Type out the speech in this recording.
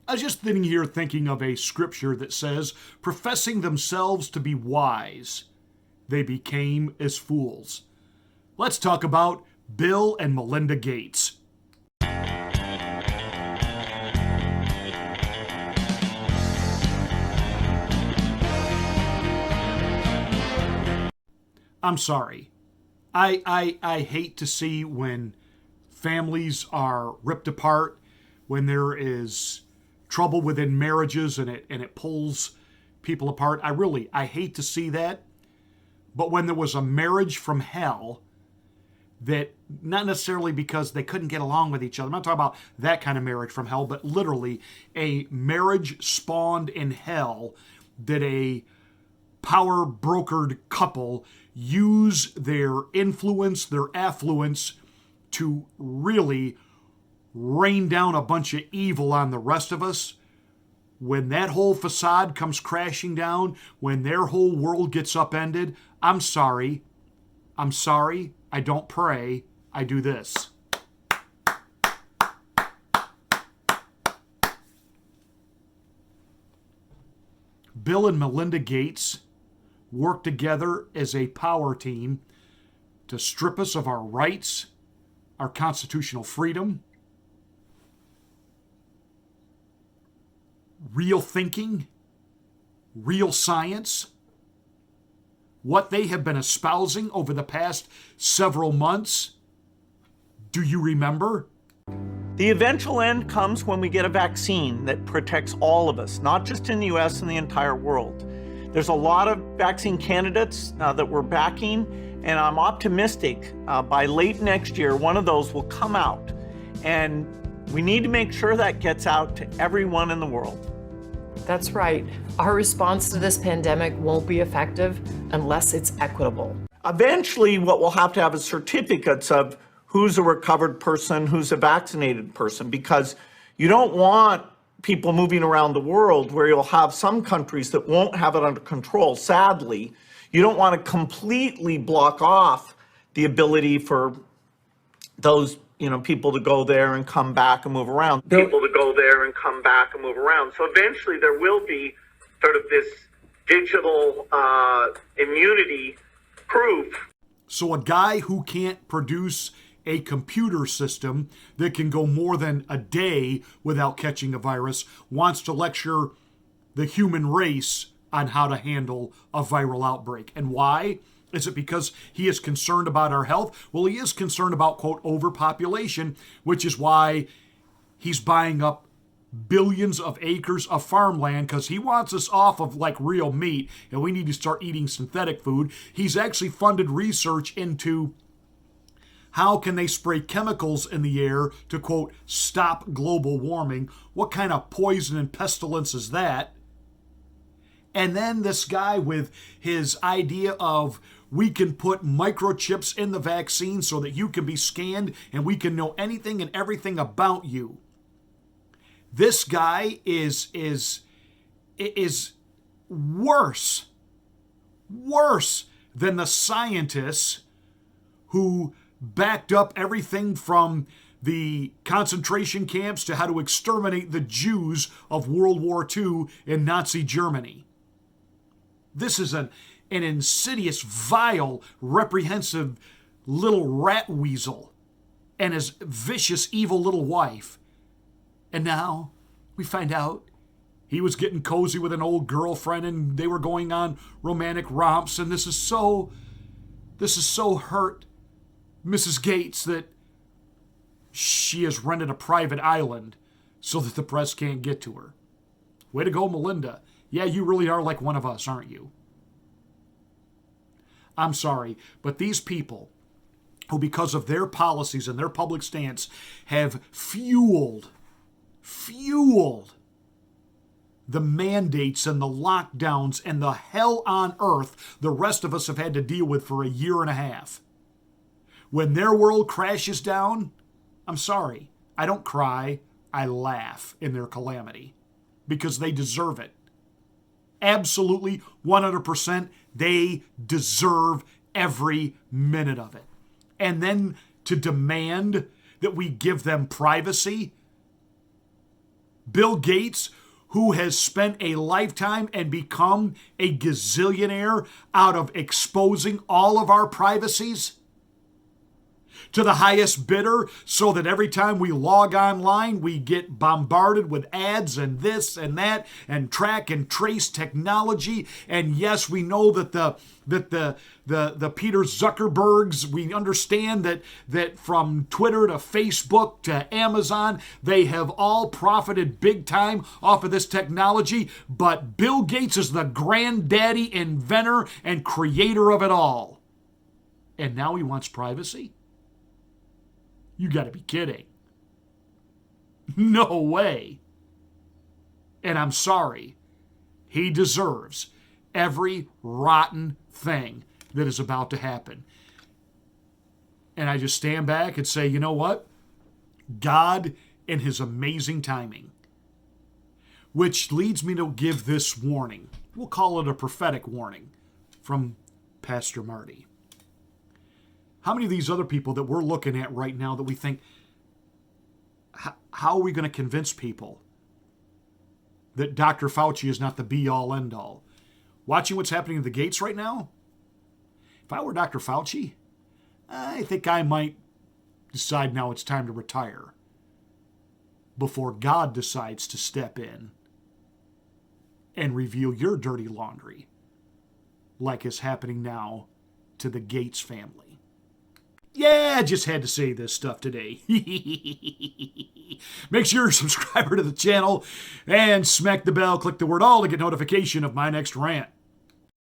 I was just sitting here thinking of a scripture that says, professing themselves to be wise, they became as fools. Let's talk about Bill and Melinda Gates. I'm sorry. I hate to see when families are ripped apart, when there is trouble within marriages and it pulls people apart. I hate to see that. But when there was a marriage from hell, that not necessarily because they couldn't get along with each other. I'm not talking about that kind of marriage from hell, but literally a marriage spawned in hell that a power brokered couple use their influence, their affluence to really rain down a bunch of evil on the rest of us. When that whole facade comes crashing down, when their whole world gets upended, I'm sorry. I don't pray. I do this. Bill and Melinda Gates work together as a power team to strip us of our rights, our constitutional freedom, real thinking, real science. What they have been espousing over the past several months. Do you remember? The eventual end comes when we get a vaccine that protects all of us, not just in the US and the entire world. There's a lot of vaccine candidates that we're backing, and I'm optimistic by late next year, one of those will come out. And we need to make sure that gets out to everyone in the world. That's right. Our response to this pandemic won't be effective unless it's equitable. Eventually, what we'll have to have is certificates of who's a recovered person, who's a vaccinated person, because you don't want people moving around the world where you'll have some countries that won't have it under control. Sadly, you don't want to completely block off the ability for those people to go there and come back and move around. So eventually there will be sort of this digital immunity proof. So a guy who can't produce a computer system that can go more than a day without catching a virus wants to lecture the human race on how to handle a viral outbreak. And why? Is it because he is concerned about our health? Well, he is concerned about, quote, overpopulation, which is why he's buying up billions of acres of farmland because he wants us off of like real meat and we need to start eating synthetic food. He's actually funded research into how can they spray chemicals in the air to, quote, stop global warming. What kind of poison and pestilence is that? And then this guy with his idea of we can put microchips in the vaccine so that you can be scanned and we can know anything and everything about you. This guy is worse than the scientists who backed up everything from the concentration camps to how to exterminate the Jews of World War II in Nazi Germany. This is an insidious, vile, reprehensive little rat weasel and his vicious, evil little wife. And now we find out he was getting cozy with an old girlfriend and they were going on romantic romps, and this is so hurt Mrs. Gates that she has rented a private island so that the press can't get to her. Way to go, Melinda. Yeah, you really are like one of us, aren't you? I'm sorry, but these people who, because of their policies and their public stance, have fueled the mandates and the lockdowns and the hell on earth the rest of us have had to deal with for a year and a half. When their world crashes down, I'm sorry, I don't cry, I laugh in their calamity because they deserve it. Absolutely, 100%, they deserve every minute of it. And then to demand that we give them privacy, Bill Gates, who has spent a lifetime and become a gazillionaire out of exposing all of our privacies to the highest bidder, so that every time we log online, we get bombarded with ads and this and that and track and trace technology. And yes, we know that the Peter Zuckerbergs, we understand that from Twitter to Facebook to Amazon, they have all profited big time off of this technology. But Bill Gates is the granddaddy, inventor, and creator of it all. And now he wants privacy? You got to be kidding. No way. And I'm sorry. He deserves every rotten thing that is about to happen. And I just stand back and say, you know what? God and his amazing timing. Which leads me to give this warning. We'll call it a prophetic warning from Pastor Marty. How many of these other people that we're looking at right now that we think, how are we going to convince people that Dr. Fauci is not the be-all, end-all? Watching what's happening at the gates right now, if I were Dr. Fauci, I think I might decide now it's time to retire before God decides to step in and reveal your dirty laundry like is happening now to the Gates family. Yeah, I just had to say this stuff today. Make sure you're a subscriber to the channel and smack the bell, click the word all to get notification of my next rant.